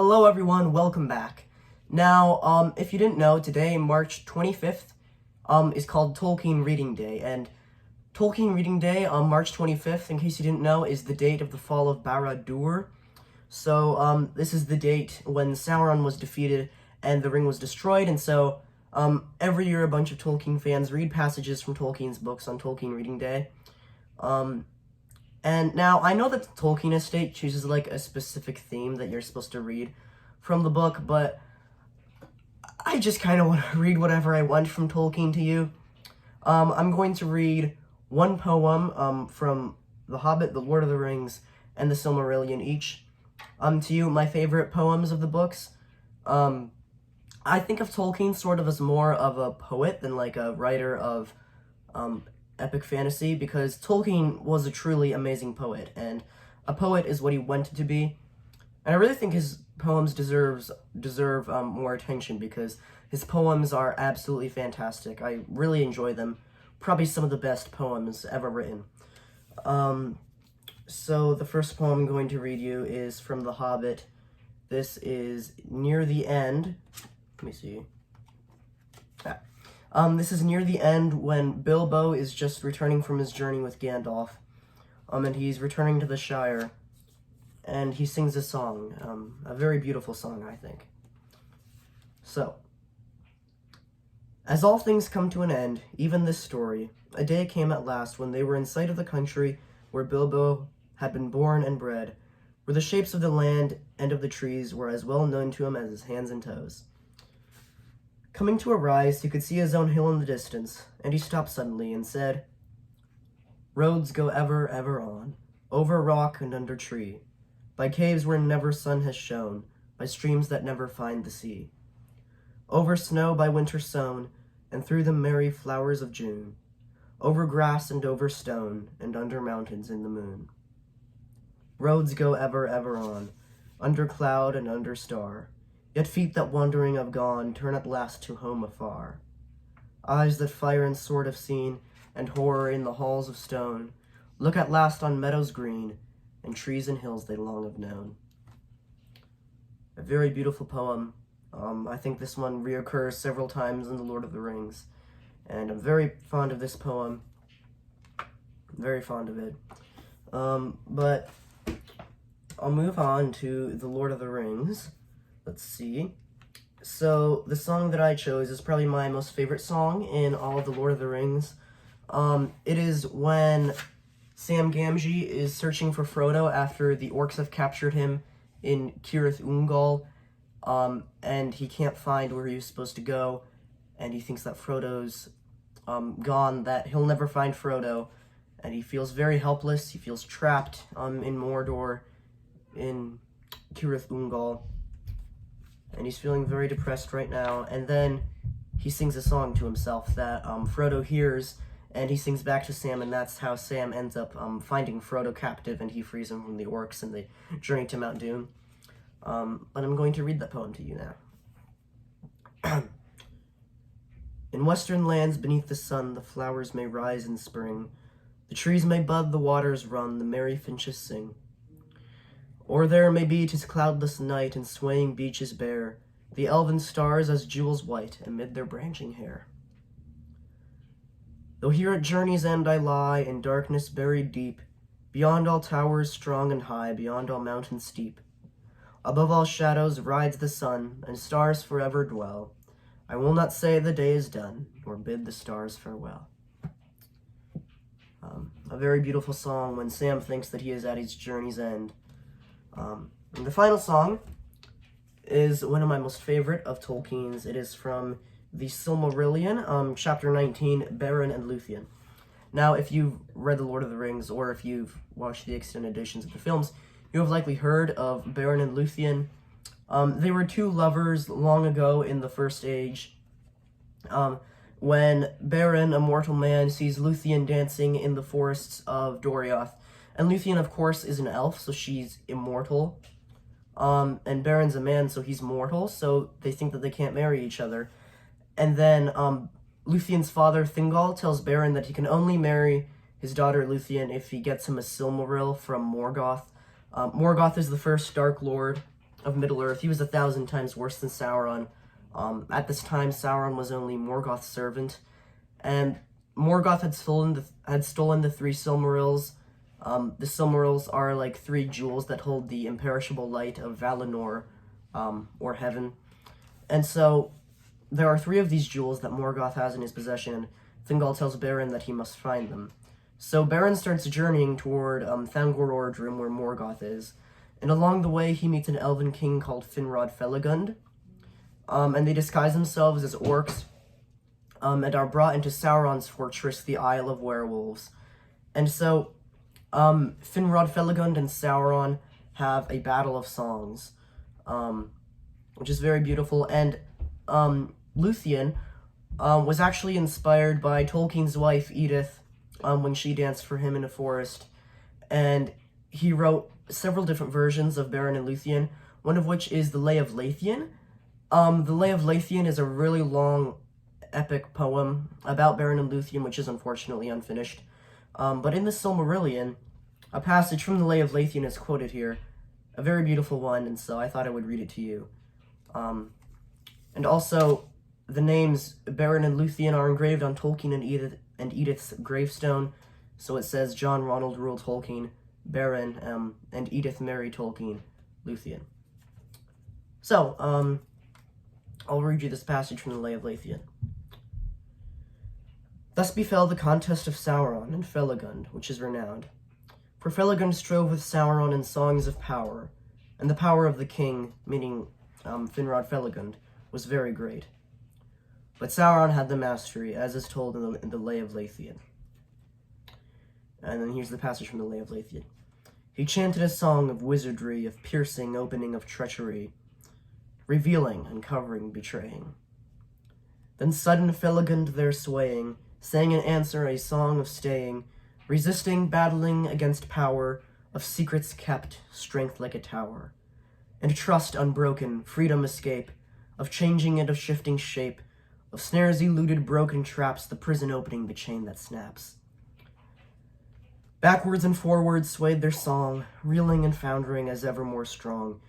Hello everyone, welcome back. Now, if you didn't know, today, March 25th, is called Tolkien Reading Day, and Tolkien Reading Day on March 25th, in case you didn't know, is the date of the fall of Barad-dûr. So, this is the date when Sauron was defeated and the ring was destroyed, and so, every year a bunch of Tolkien fans read passages from Tolkien's books on Tolkien Reading Day. And now, I know that the Tolkien estate chooses, like, a specific theme that you're supposed to read from the book, but I just kind of want to read whatever I want from Tolkien to you. I'm going to read one poem from The Hobbit, The Lord of the Rings, and The Silmarillion each to you, my favorite poems of the books. I think of Tolkien sort of as more of a poet than, like, a writer of epic fantasy, because Tolkien was a truly amazing poet, and a poet is what he wanted to be. And I really think his poems deserve more attention, because his poems are absolutely fantastic. I really enjoy them. Probably some of the best poems ever written. So the first poem I'm going to read you is from The Hobbit. This is near the end. Let me see. This is near the end when Bilbo is just returning from his journey with Gandalf. And he's returning to the Shire. And he sings a song. A very beautiful song, I think. So, as all things come to an end, even this story, a day came at last when they were in sight of the country where Bilbo had been born and bred, where the shapes of the land and of the trees were as well known to him as his hands and toes. Coming to a rise, he could see his own hill in the distance, and he stopped suddenly and said, "Roads go ever, ever on, over rock and under tree, by caves where never sun has shone, by streams that never find the sea, over snow by winter sown, and through the merry flowers of June, over grass and over stone, and under mountains in the moon. Roads go ever, ever on, under cloud and under star, yet feet that wandering have gone turn at last to home afar. Eyes that fire and sword have seen, and horror in the halls of stone, look at last on meadows green, and trees and hills they long have known." A very beautiful poem. I think this one reoccurs several times in The Lord of the Rings, and I'm very fond of this poem. Very fond of it. But I'll move on to The Lord of the Rings. Let's see. So, the song that I chose is probably my most favorite song in all of The Lord of the Rings. It is when Sam Gamgee is searching for Frodo after the orcs have captured him in Cirith Ungol, and he can't find where he was supposed to go, and he thinks that Frodo's gone, that he'll never find Frodo, and he feels very helpless. He feels trapped in Mordor, in Cirith Ungol, and he's feeling very depressed right now. And then he sings a song to himself that Frodo hears, and he sings back to Sam, and that's how Sam ends up finding Frodo captive, and he frees him from the orcs, and they journey to Mount Doom. But I'm going to read that poem to you now. In western lands beneath the sun, the flowers may rise in spring, the trees may bud, the waters run, the merry finches sing. Or there may be 'tis cloudless night, and swaying beaches bare, the elven stars as jewels white amid their branching hair. Though here at journey's end I lie, in darkness buried deep, beyond all towers strong and high, beyond all mountains steep, above all shadows rides the sun, and stars forever dwell, I will not say the day is done, nor bid the stars farewell. A very beautiful song when Sam thinks that he is at his journey's end. And the final song is one of my most favorite of Tolkien's. It is from The Silmarillion, chapter 19, Beren and Luthien. Now, if you've read The Lord of the Rings, or if you've watched the extended editions of the films, you have likely heard of Beren and Luthien. They were two lovers long ago in the First Age. When Beren, a mortal man, sees Luthien dancing in the forests of Doriath. And Luthien, of course, is an elf, so she's immortal. And Beren's a man, so he's mortal, so they think that they can't marry each other. And then Luthien's father, Thingol, tells Beren that he can only marry his daughter Luthien if he gets him a Silmaril from Morgoth. Morgoth is the first Dark Lord of Middle-earth. He was 1,000 times worse than Sauron. At this time, Sauron was only Morgoth's servant, and Morgoth had stolen the 3 Silmarils. The Silmarils are like 3 jewels that hold the imperishable light of Valinor, or heaven. And so, there are 3 of these jewels that Morgoth has in his possession. Thingol tells Beren that he must find them. So Beren starts journeying toward Thangor Ordrum, where Morgoth is. And along the way, he meets an elven king called Finrod Felagund. And they disguise themselves as orcs, and are brought into Sauron's fortress, the Isle of Werewolves. And so, Finrod Felagund and Sauron have a battle of songs, which is very beautiful. And Luthien was actually inspired by Tolkien's wife, Edith, when she danced for him in a forest. And he wrote several different versions of Beren and Luthien, one of which is the Lay of Leithian. The Lay of Leithian is a really long, epic poem about Beren and Luthien, which is unfortunately unfinished. But in the Silmarillion, a passage from the Lay of Leithian is quoted here, a very beautiful one, and so I thought I would read it to you. And also, the names Beren and Luthien are engraved on Tolkien and Edith's gravestone, so it says John Ronald Reuel Tolkien, Beren, and Edith Mary Tolkien, Luthien. So, I'll read you this passage from the Lay of Leithian. Thus befell the contest of Sauron and Felagund, which is renowned. For Felagund strove with Sauron in songs of power, and the power of the king, meaning Finrod Felagund, was very great. But Sauron had the mastery, as is told in the Lay of Leithian. And then here's the passage from the Lay of Leithian. He chanted a song of wizardry, of piercing, opening of treachery, revealing, uncovering, betraying. Then sudden Felagund there swaying, sang in answer a song of staying, resisting, battling against power, of secrets kept, strength like a tower, and trust unbroken, freedom escape, of changing and of shifting shape, of snares eluded, broken traps, the prison opening, the chain that snaps. Backwards and forwards swayed their song, reeling and foundering as ever more strong.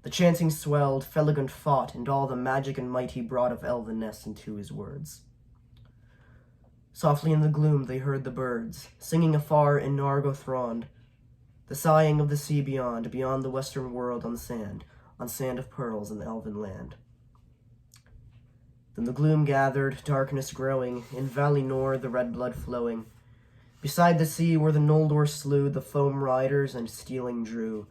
The chanting swelled, Felagund fought, and all the magic and might he brought of elvenness into his words. Softly in the gloom they heard the birds, singing afar in Nargothrond, thrond, the sighing of the sea beyond the western world on sand of pearls in the elven land. Then the gloom gathered, darkness growing, in Valinor the red blood flowing. Beside the sea where the Noldor slew the foam riders and stealing drew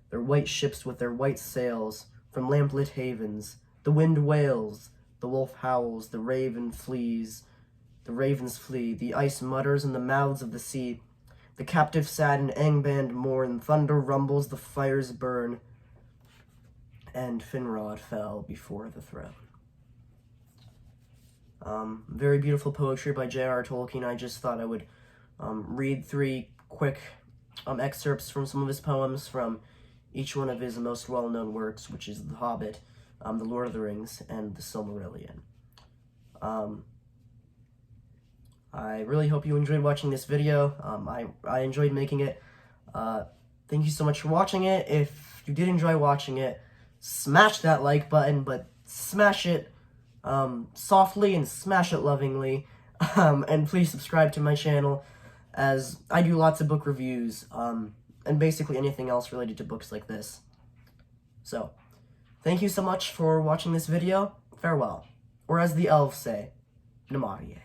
their white ships with their white sails from lamplit havens. The wind wails, the wolf howls, the ravens flee, the ice mutters in the mouths of the sea. The captive sad and Angband mourn, thunder rumbles, the fires burn, and Finrod fell before the throne. Very beautiful poetry by J.R.R. Tolkien. I just thought I would read 3 quick excerpts from some of his poems from each one of his most well-known works, which is The Hobbit, The Lord of the Rings, and The Silmarillion. I really hope you enjoyed watching this video. I enjoyed making it. Thank you so much for watching it. If you did enjoy watching it, smash that like button, but smash it softly and smash it lovingly. And please subscribe to my channel, as I do lots of book reviews, and basically anything else related to books like this. So, thank you so much for watching this video. Farewell. Or as the elves say, Namarie.